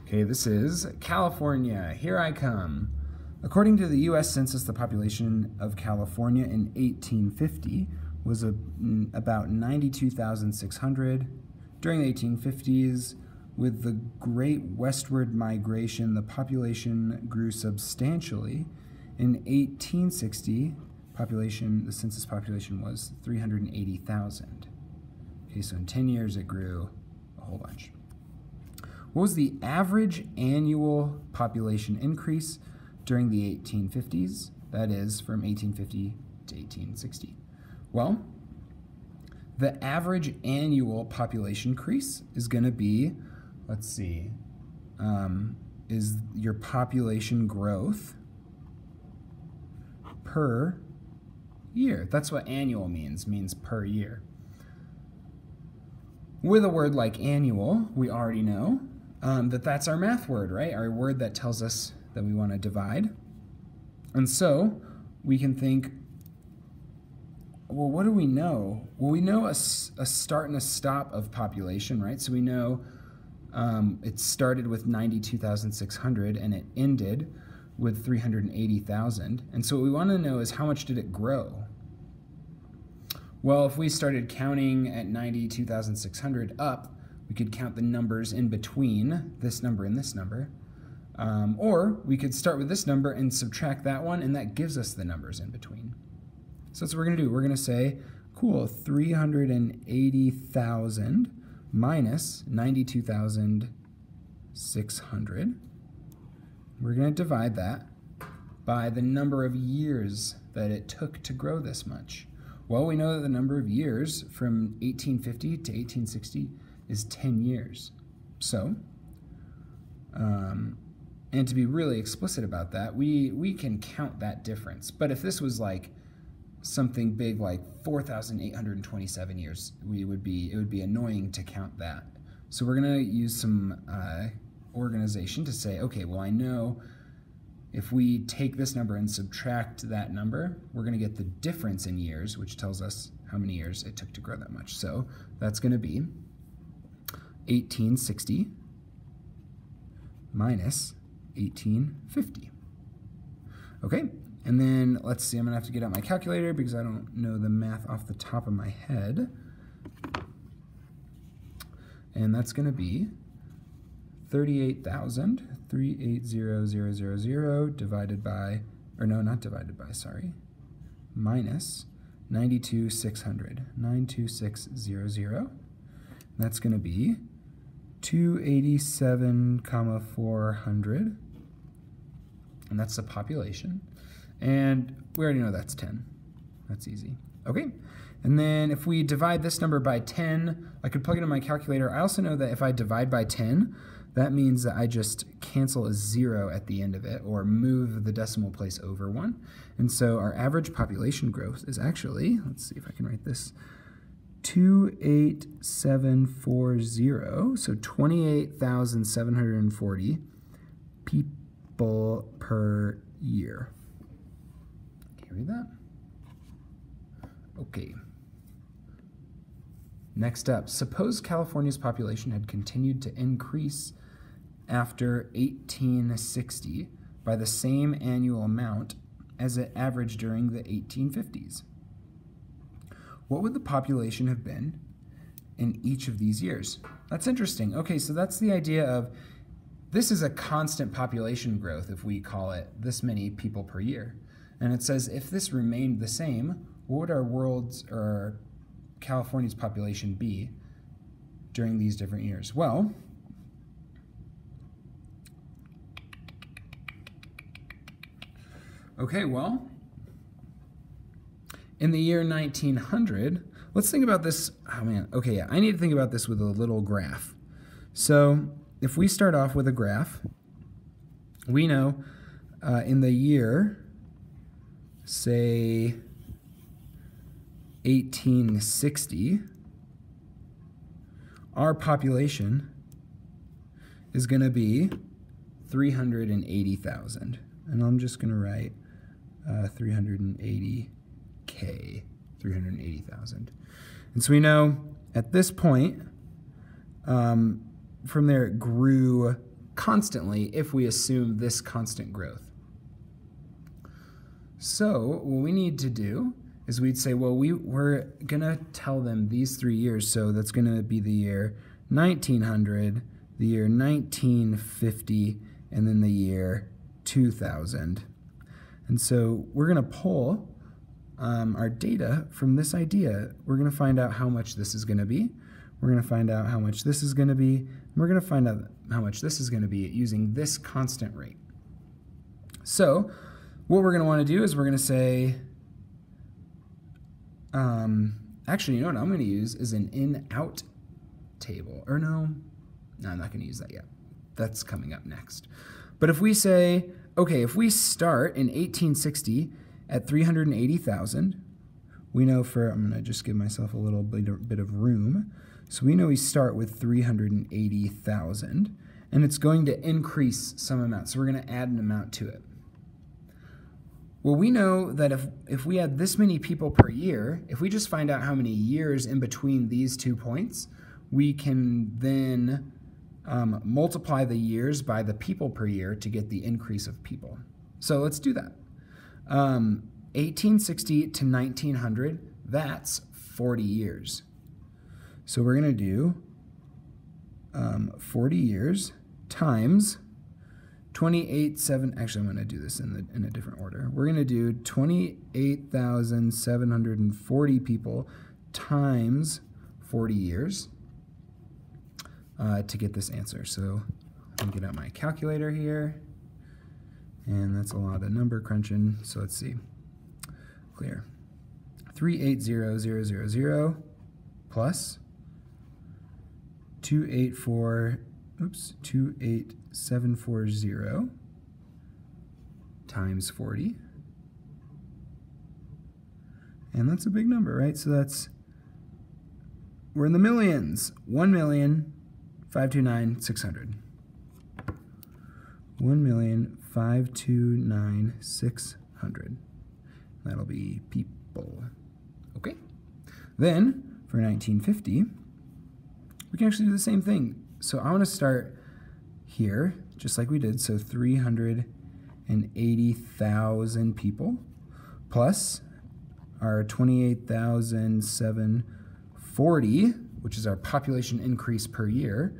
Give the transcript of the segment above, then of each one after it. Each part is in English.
Okay, this is California. Here I come. According to the U.S. Census, the population of California in 1850 was about 92,600. During the 1850s, with the great westward migration, the population grew substantially. In 1860, the census population was 380,000. Okay, so in 10 years it grew a whole bunch. What was the average annual population increase during the 1850s? That is, from 1850 to 1860. Well, the average annual population increase is going to be, let's see, is your population growth per year. That's what annual means per year. With a word like annual, we already know that's our math word, right? Our word that tells us that we want to divide. And so we can think, well, what do we know? Well, we know a start and a stop of population, right? So we know it started with 92,600 and it ended with 380,000. And so what we want to know is how much did it grow? Well, if we started counting at 92,600 up, we could count the numbers in between this number and this number. Or we could start with this number and subtract that one, and that gives us the numbers in between. So that's what we're going to do. We're going to say, cool, 380,000 minus 92,600. We're going to divide that by the number of years that it took to grow this much. Well, we know that the number of years from 1850 to 1860 is 10 years. So, and to be really explicit about that, we can count that difference. But if this was like something big like 4,827 years, it would be annoying to count that. So we're going to use some organization to say, okay, well, I know if we take this number and subtract that number, we're going to get the difference in years, which tells us how many years it took to grow that much. So that's going to be 1860 minus 1850. Okay, and then let's see, I'm going to have to get out my calculator because I don't know the math off the top of my head. And that's going to be 38,380,000 divided by, or no, not divided by, sorry, minus 92,600. That's going to be 287,400, and that's the population. And we already know that's 10. That's easy. Okay, and then if we divide this number by 10, I could plug it in my calculator. I also know that if I divide by 10, that means that I just cancel a 0 at the end of it, or move the decimal place over 1. And so our average population growth is actually, let's see if I can write this, 28740, so 28,740 people per year. Can you read that? Okay. Next up, suppose California's population had continued to increase after 1860 by the same annual amount as it averaged during the 1850s. What would the population have been in each of these years? That's interesting. Okay, so that's the idea of this is a constant population growth if we call it this many people per year. And it says if this remained the same, what would our world's or California's population be during these different years? Well, okay, well, in the year 1900, let's think about this. Oh man, okay, yeah, I need to think about this with a little graph. So if we start off with a graph, we know in the year, say 1860, our population is going to be 380,000. And I'm just going to write 380K, 380,000. And so we know at this point, from there it grew constantly if we assume this constant growth. So what we need to do is we'd say, well, we're going to tell them these 3 years. So that's going to be the year 1900, the year 1950, and then the year 2000. And so we're going to pull our data from this idea. We're going to find out how much this is going to be. We're going to find out how much this is going to be. And we're going to find out how much this is going to be using this constant rate. So what we're going to want to do is we're going to say, actually, you know what I'm going to use is an in-out table. Or no, I'm not going to use that yet. That's coming up next. But if we say, okay, if we start in 1860 at 380,000, we know I'm going to just give myself a little bit of room. So we know we start with 380,000, and it's going to increase some amount. So we're going to add an amount to it. Well, we know that if we had this many people per year, if we just find out how many years in between these 2 points, we can then multiply the years by the people per year to get the increase of people. So let's do that. 1860 to 1900, that's 40 years. So we're going to do 40 years times 28,700. Actually, I'm going to do this in a different order. We're going to do 28,740 people times 40 years to get this answer. So I'm going to get out my calculator here. And that's a lot of number crunching. So let's see. Clear. 380,000 plus 28740 times 40. And that's a big number, right? So we're in the millions. 1,529,600. 1,529,600. That'll be people. Okay. Then for 1950, we can actually do the same thing. So I want to start here, just like we did. So 380,000 people plus our 28,740, which is our population increase per year,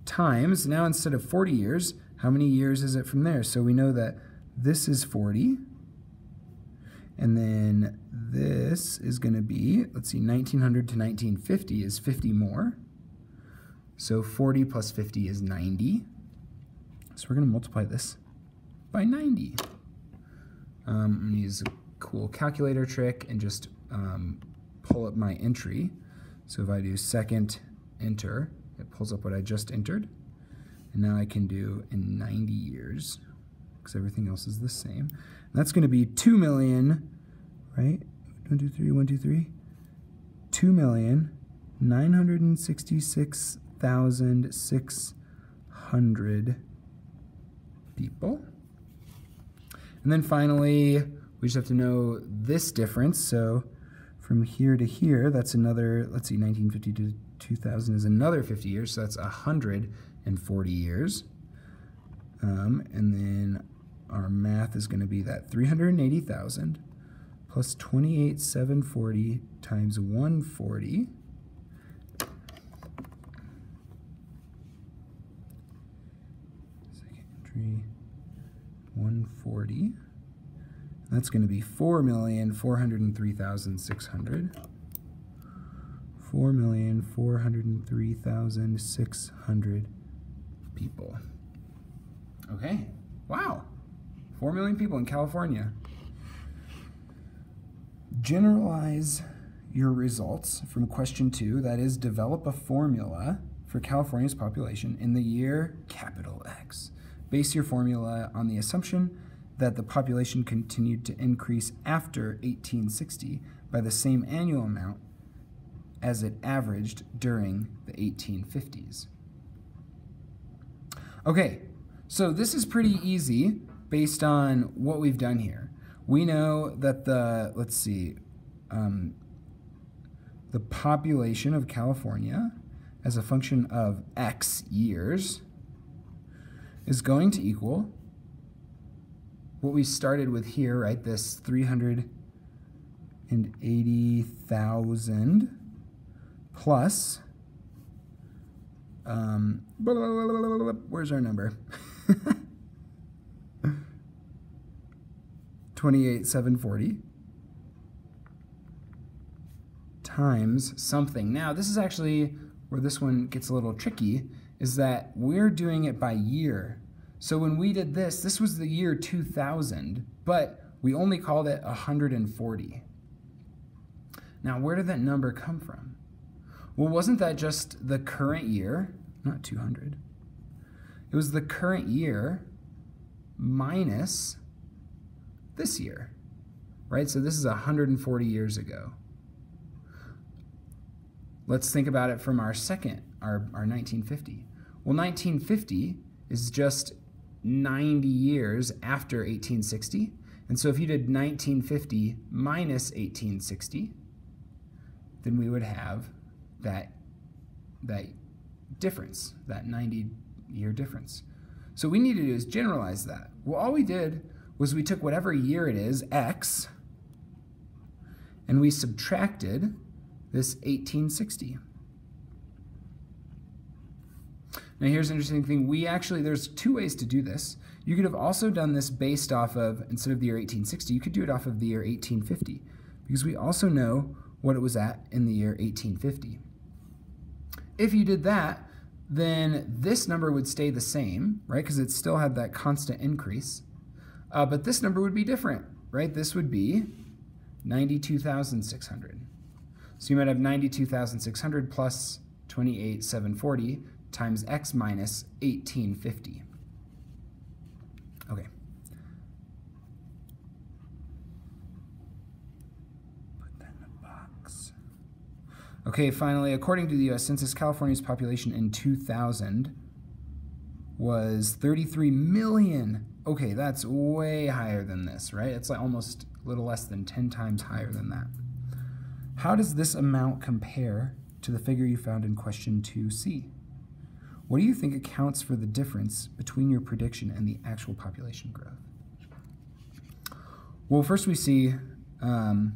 times, now instead of 40 years, how many years is it from there? So we know that this is 40. And then this is going to be, let's see, 1900 to 1950 is 50 more. So 40 plus 50 is 90. So we're going to multiply this by 90. I'm going to use a cool calculator trick and just pull up my entry. So if I do second enter, it pulls up what I just entered. And now I can do in 90 years, because everything else is the same. And that's going to be 2 million, right? 1, 2, 3, 1, 2, 3. 2,966,600 people. And then finally, we just have to know this difference. So from here to here, that's another, let's see, 1950 to 2000 is another 50 years. So that's 140 years. And then our math is going to be that 380,000 plus 28,740 times 140. Second entry, 140. That's going to be 4,403,600. 4,403,600 people. Okay. Wow. 4 million people in California. Generalize your results from question 2, that is, develop a formula for California's population in the year capital X. Base your formula on the assumption that the population continued to increase after 1860 by the same annual amount as it averaged during the 1850s. Okay, so this is pretty easy based on what we've done here. We know that the population of California as a function of X years is going to equal what we started with here, right? This 380,000 plus, where's our number? 28,740 times something. Now, this is actually where this one gets a little tricky, is that we're doing it by year. So when we did this, this was the year 2000, but we only called it 140. Now, where did that number come from? Well, wasn't that just the current year? Not 200. It was the current year minus this year, right? So this is 140 years ago. Let's think about it from our 1950. Well, 1950 is just 90 years after 1860. And so if you did 1950 minus 1860, then we would have that difference, that 90-year difference. So what we need to do is generalize that. Well, all we did was we took whatever year it is, X, and we subtracted this 1860. Now here's an interesting thing. There's two ways to do this. You could have also done this based off of, instead of the year 1860, you could do it off of the year 1850, because we also know what it was at in the year 1850. If you did that, then this number would stay the same, right? Because it still had that constant increase. But this number would be different, right? This would be 92,600. So you might have 92,600 plus 28,740 times x minus 1850. Okay. Put that in a box. Okay, finally, according to the U.S. Census, California's population in 2000 was 33 million. Okay, that's way higher than this, right? It's like almost a little less than 10 times higher than that. How does this amount compare to the figure you found in question 2C? What do you think accounts for the difference between your prediction and the actual population growth? Well, first we see the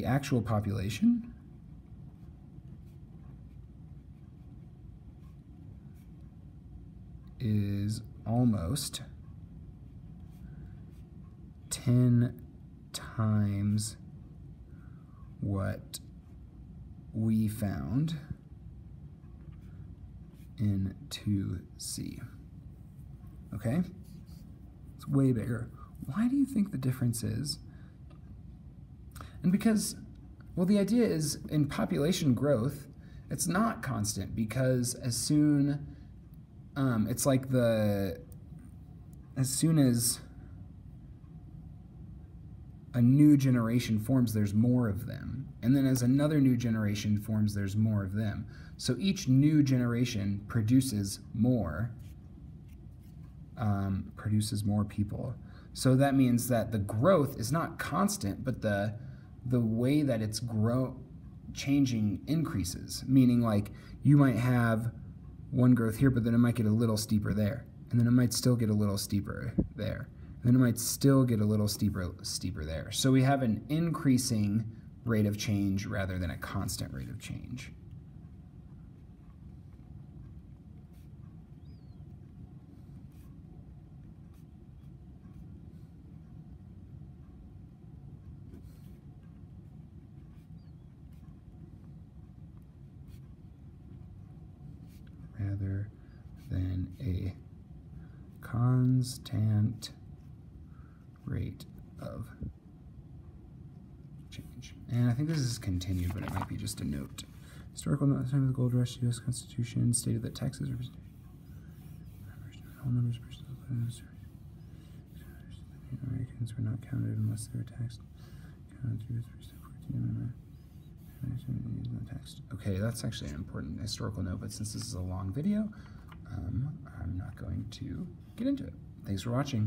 actual population is almost 10 times what we found in 2C. Okay? It's way bigger. Why do you think the difference is? And because, well, the idea is in population growth, it's not constant, because as soon, it's like as soon as a new generation forms, there's more of them. And then as another new generation forms, there's more of them. So each new generation produces more people. So that means that the growth is not constant, but the way that it's changing increases. Meaning, like, you might have one growth here, but then it might get a little steeper there. And then it might still get a little steeper there. And then it might still get a little steeper there. So we have an increasing rate of change rather than a constant rate of change. Rather than a constant rate of change. And I think this is continued, but it might be just a note. Historical note, at the time of the Gold Rush, U.S. Constitution stated that taxes are all numbers Americans were not counted unless they were taxed. Okay, that's actually an important historical note, but since this is a long video, I'm not going to get into it. Thanks for watching.